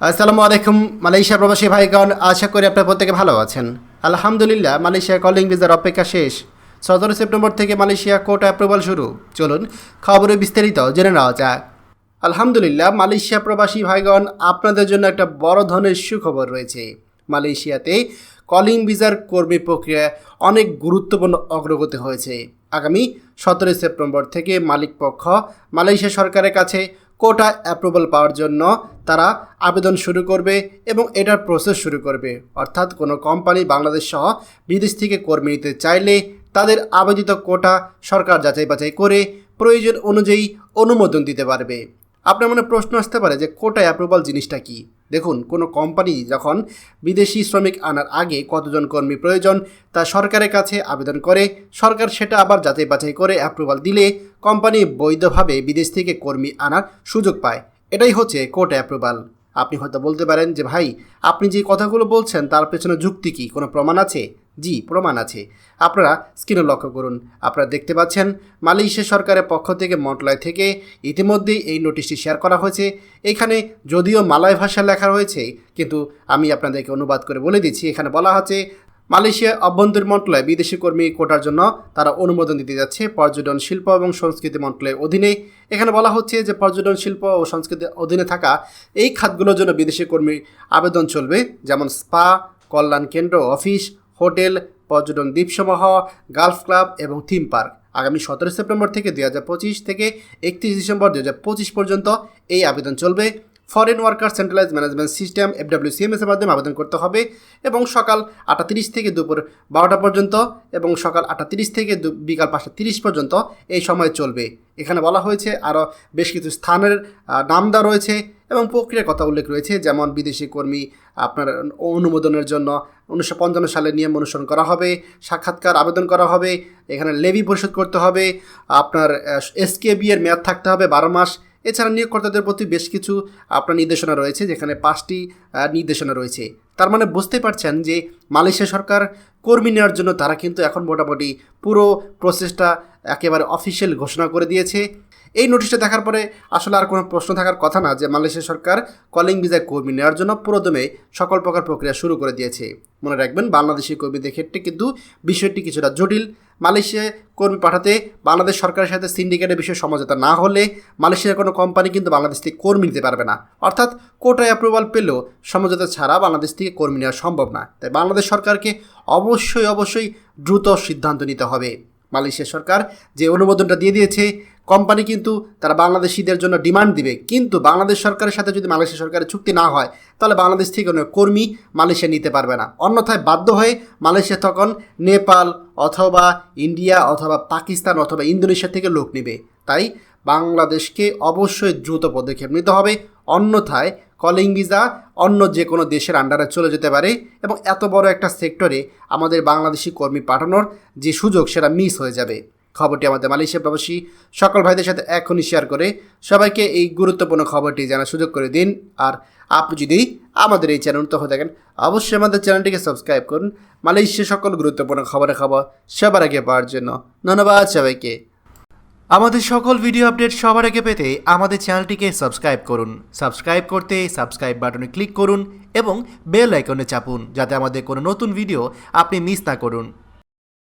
আসসালামু আলাইকুম মালয়েশিয়া প্রবাসী ভাইগণ, আশা করি আপনারা প্রত্যেকে ভালো আছেন। আলহামদুলিল্লাহ, মালয়েশিয়া কলিং ভিসার অপেক্ষা শেষ। 17 সেপ্টেম্বর থেকে মালয়েশিয়া কোটা অ্যাপ্রুভাল শুরু। চলুন খবরে বিস্তারিত জেনে নেওয়া যাক। আলহামদুলিল্লাহ, মালয়েশিয়া প্রবাসী ভাইগণ, আপনাদের জন্য একটা বড় ধরনের সুখবর রয়েছে। মালয়েশিয়াতে কলিং ভিসার কর্মী প্রক্রিয়া অনেক গুরুত্বপূর্ণ অগ্রগতি হয়েছে। আগামী 17 সেপ্টেম্বর থেকে মালিকপক্ষ মালয়েশিয়া সরকারের কাছে কোটা অ্যাপ্রুভাল পাওয়ার জন্য তারা আবেদন শুরু করবে এবং এটার প্রসেস শুরু করবে। অর্থাৎ কোনো কোম্পানি বাংলাদেশ সহ বিদেশ থেকে কর্মী নিতে চাইলে তাদের আবেদিত কোটা সরকার যাচাই বাছাই করে প্রয়োজন অনুযায়ী অনুমোদন দিতে পারবে। আপনার মনে প্রশ্ন আসতে পারে যে কোটা অ্যাপ্রুভাল জিনিসটা কি। দেখুন, কোনো কোম্পানি যখন বিদেশি শ্রমিক আনার আগে কতজন কর্মী প্রয়োজন তা সরকারের কাছে আবেদন করে, সরকার সেটা আবার যাচাই বাছাই করে অ্যাপ্রুভাল দিলে কোম্পানি বৈধভাবে বিদেশ থেকে কর্মী আনার সুযোগ পায়। এটাই হচ্ছে কোটা অ্যাপ্রুভাল। আপনি হয়তো বলতে পারেন যে ভাই, আপনি যে কথাগুলো বলছেন তার পেছনে যুক্তি কি, কোনো প্রমাণ আছে? জি, প্রমাণ আছে। আপনারা স্ক্রিনে লক্ষ্য করুন। আপনারা দেখতে পাচ্ছেন মালয়েশিয়া সরকারের পক্ষ থেকে মন্ত্রণালয় থেকে ইতিমধ্যেই এই নোটিশটি শেয়ার করা হয়েছে। এখানে যদিও মালয় ভাষায় লেখা রয়েছে, কিন্তু আমি আপনাদেরকে অনুবাদ করে বলে দিচ্ছি। এখানে বলা হচ্ছে মালয়েশিয়া অভ্যন্তরীণ মন্ত্রণালয় বিদেশি কর্মী কোটার জন্য তারা অনুমোদন দিতে যাচ্ছে পর্যটন শিল্প এবং সংস্কৃতি মন্ত্রণালয়ের অধীনে। এখানে বলা হচ্ছে যে পর্যটন শিল্প ও সংস্কৃতির অধীনে থাকা এই খাতগুলোর জন্য বিদেশি কর্মী আবেদন চলবে, যেমন স্পা, কল্যাণ কেন্দ্র, অফিস, হোটেল, পর্যটন দ্বীপসমূহ, গালফ ক্লাব এবং থিম পার্ক। আগামী 17 সেপ্টেম্বর থেকে 2025 থেকে 31 ডিসেম্বর 2025 পর্যন্ত এই আবেদন চলবে। Foreign worker centralise management system FWCMS এর মাধ্যমে আবেদন করতে হবে এবং সকাল 8:30 থেকে দুপুর 12টা পর্যন্ত এবং সকাল 8:30 থেকে বিকাল 5:30 পর্যন্ত এই সময় চলবে। এখানে বলা হয়েছে আরও বেশ কিছু স্থানের নাম দেওয়া রয়েছে এবং প্রক্রিয়ার কথা উল্লেখ রয়েছে, যেমন বিদেশি কর্মী আপনার অনুমোদনের জন্য 1955 সালের নিয়ম অনুসরণ করা হবে, সাক্ষাৎকার আবেদন করা হবে, এখানে লেভি পরিশোধ করতে হবে, আপনার SKB এর মেয়াদ থাকতে হবে 12 মাস। এছাড়া নিয়োগকর্তাদের প্রতি বেশ কিছু আপনার নির্দেশনা রয়েছে, যেখানে 5টি নির্দেশনা রয়েছে। তার মানে বুঝতে পারছেন যে মালয়েশিয়া সরকার কর্মী নেওয়ার জন্য তারা কিন্তু এখন মোটামুটি পুরো প্রসেসটা একেবারে অফিসিয়াল ঘোষণা করে দিয়েছে। এই নোটিশটা দেখার পরে আসলে আর কোনো প্রশ্ন থাকার কথা না যে মালয়েশিয়া সরকার কলিং ভিসায় কর্মী নেওয়ার জন্য পুরোদমে সকল প্রকার প্রক্রিয়া শুরু করে দিয়েছে। মনে রাখবেন, বাংলাদেশি কর্মীদের ক্ষেত্রে কিন্তু বিষয়টি কিছুটা জটিল। মালয়েশিয়ায় কর্মী পাঠাতে বাংলাদেশ সরকারের সাথে সিন্ডিকেটের বিষয়ে সমঝোতা না হলে মালয়েশিয়ার কোনো কোম্পানি কিন্তু বাংলাদেশ থেকে কর্মী নিতে পারবে না। অর্থাৎ কোটায় অ্যাপ্রুভাল পেলেও সমঝোতা ছাড়া বাংলাদেশ থেকে কর্মী নেওয়া সম্ভব না। তাই বাংলাদেশ সরকারকে অবশ্যই দ্রুত সিদ্ধান্ত নিতে হবে। মালয়েশিয়া সরকার যে অনুমোদনটা দিয়ে দিয়েছে, কোম্পানি কিন্তু তারা বাংলাদেশিদের জন্য ডিমান্ড দিবে, কিন্তু বাংলাদেশ সরকারের সাথে যদি মালয়েশিয়া সরকারের চুক্তি না হয় তাহলে বাংলাদেশ থেকে কোনো কর্মী মালয়েশিয়া নিতে পারবে না। অন্যথায় বাধ্য হয়ে মালয়েশিয়া তখন নেপাল অথবা ইন্ডিয়া অথবা পাকিস্তান অথবা ইন্দোনেশিয়া থেকে লোক নেবে। তাই বাংলাদেশকে অবশ্যই দ্রুত পদক্ষেপ নিতে হবে, অন্যথায় কলিং ভিসা অন্য যে কোনো দেশের আন্ডারে চলে যেতে পারে এবং এত বড় একটা সেক্টরে আমাদের বাংলাদেশি কর্মী পাঠানোর যে সুযোগ সেটা মিস হয়ে যাবে। খবরটি আমাদের মালয়েশিয়া প্রবাসী সকল ভাইদের সাথে এখনই শেয়ার করে সবাইকে এই গুরুত্বপূর্ণ খবরটি জানার সুযোগ করে দিন। আর আপনি যদি আমাদের এই চ্যানেল নতুন হয়ে থাকেন, অবশ্যই আমাদের চ্যানেলটিকে সাবস্ক্রাইব করুন মালয়েশিয়া সকল গুরুত্বপূর্ণ খবর সবার আগে পাওয়ার জন্য। ধন্যবাদ সবাইকে। আমাদের সকল ভিডিও আপডেট সবার আগে পেতে আমাদের চ্যানেলটিকে সাবস্ক্রাইব করুন। সাবস্ক্রাইব করতে সাবস্ক্রাইব বাটনে ক্লিক করুন এবং বেল আইকনে চাপুন, যাতে আমাদের কোনো নতুন ভিডিও আপনি মিস না করুন।